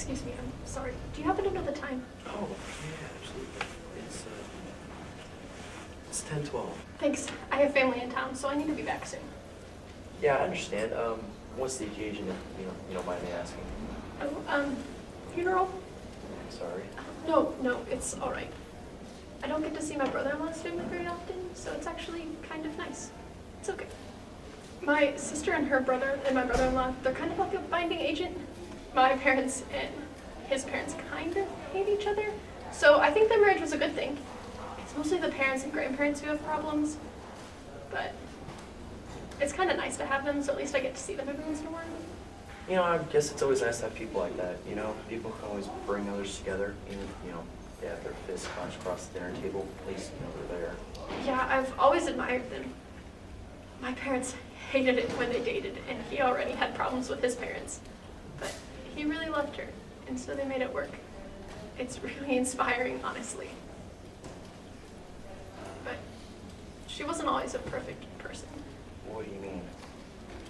Excuse me, I'm sorry. Do you happen to know the time? Oh, yeah, absolutely. It's 10:12. Thanks. I have family in town, so I need to be back soon. Yeah, I understand. What's the occasion, if you don't mind me asking? Oh, funeral? Sorry. No, it's all right. I don't get to see my brother-in-law's family very often, so it's actually kind of nice. It's okay. My sister and her brother and my brother-in-law, they're kind of like a binding agent. My parents and his parents kind of hate each other, so I think their marriage was a good thing. It's mostly the parents and grandparents who have problems, but it's kind of nice to have them, so at least I get to see them every once in a while. You know, I guess it's always nice to have people like that. People can always bring others together. Even if, they have their fists clenched across the dinner table. At least, they're there. Yeah, I've always admired them. My parents hated it when they dated, and he already had problems with his parents. But he really loved her, and so they made it work. It's really inspiring, honestly. But she wasn't always a perfect person. What do you mean?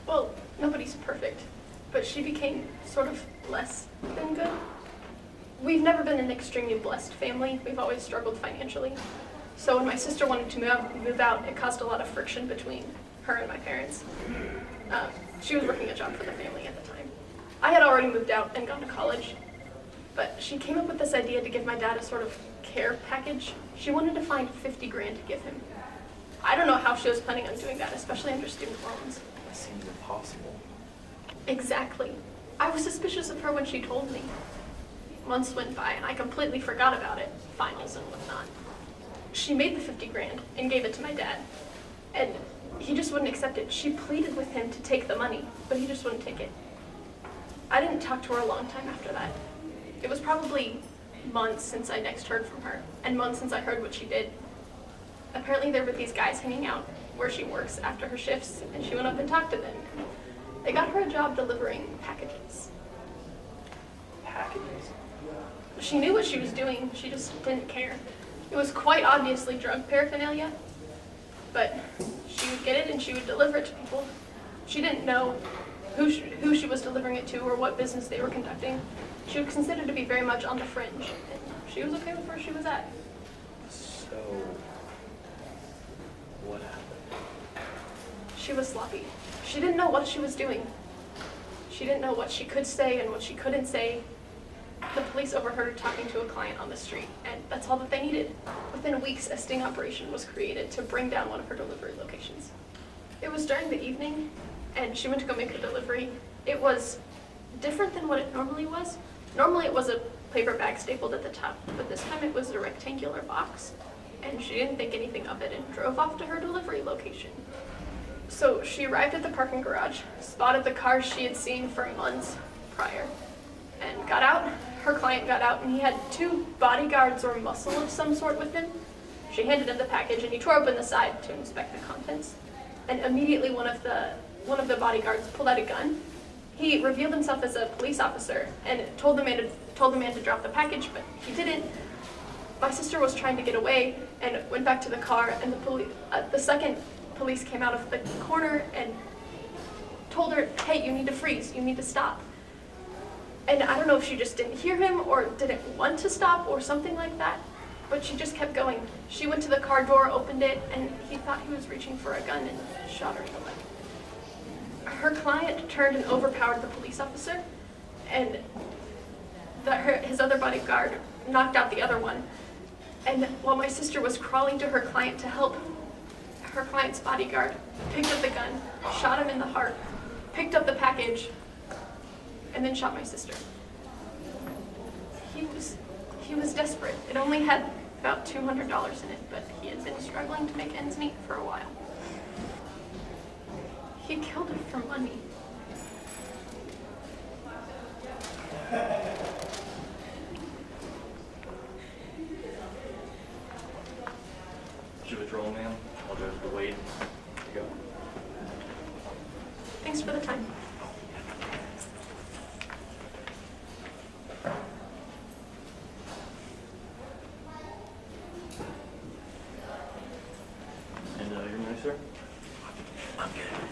Well, nobody's perfect, but she became sort of less than good. We've never been an extremely blessed family. We've always struggled financially. So when my sister wanted to move out, it caused a lot of friction between her and my parents. She was working a job for the family at the time. I had already moved out and gone to college, but she came up with this idea to give my dad a sort of care package. She wanted to find 50 grand to give him. I don't know how she was planning on doing that, especially under student loans. That seems impossible. Exactly. I was suspicious of her when she told me. Months went by and I completely forgot about it, finals and whatnot. She made the 50 grand and gave it to my dad, and he just wouldn't accept it. She pleaded with him to take the money, but he just wouldn't take it. I didn't talk to her a long time after that. It was probably months since I next heard from her, and months since I heard what she did. Apparently there were these guys hanging out where she works after her shifts, and she went up and talked to them. They got her a job delivering packages. Packages? She knew what she was doing, she just didn't care. It was quite obviously drug paraphernalia, but she would get it and she would deliver it to people. She didn't know who she was delivering it to or what business they were conducting. She was considered to be very much on the fringe, and she was okay with where she was at. So, what happened? She was sloppy. She didn't know what she was doing. She didn't know what she could say and what she couldn't say. The police overheard her talking to a client on the street, and that's all that they needed. Within weeks, a sting operation was created to bring down one of her delivery locations. It was during the evening, and she went to go make her delivery. It was different than what it normally was. Normally it was a paper bag stapled at the top, but this time it was a rectangular box, and she didn't think anything of it and drove off to her delivery location. So she arrived at the parking garage, spotted the cars she had seen for months prior, and got out. Her client got out, and he had 2 bodyguards or muscle of some sort with him. She handed him the package, and he tore open the side to inspect the contents. And immediately one of the bodyguards pulled out a gun. He revealed himself as a police officer and told the man to drop the package, but he didn't. My sister was trying to get away and went back to the car, and the second police came out of the corner and told her, "Hey, you need to freeze. You need to stop." And I don't know if she just didn't hear him or didn't want to stop or something like that, but she just kept going. She went to the car door, opened it, and he thought he was reaching for a gun and shot her in the leg. Her client turned and overpowered the police officer, and his other bodyguard knocked out the other one. And while my sister was crawling to her client to help, her client's bodyguard picked up the gun, shot him in the heart, picked up the package, and then shot my sister. He was desperate. It only had about $200 in it, but he had been struggling to make ends meet for a while. He killed her for money. Did you withdraw, ma'am? I'll go to the wait. You go. Thanks for the time. And your money, sir? I'm good.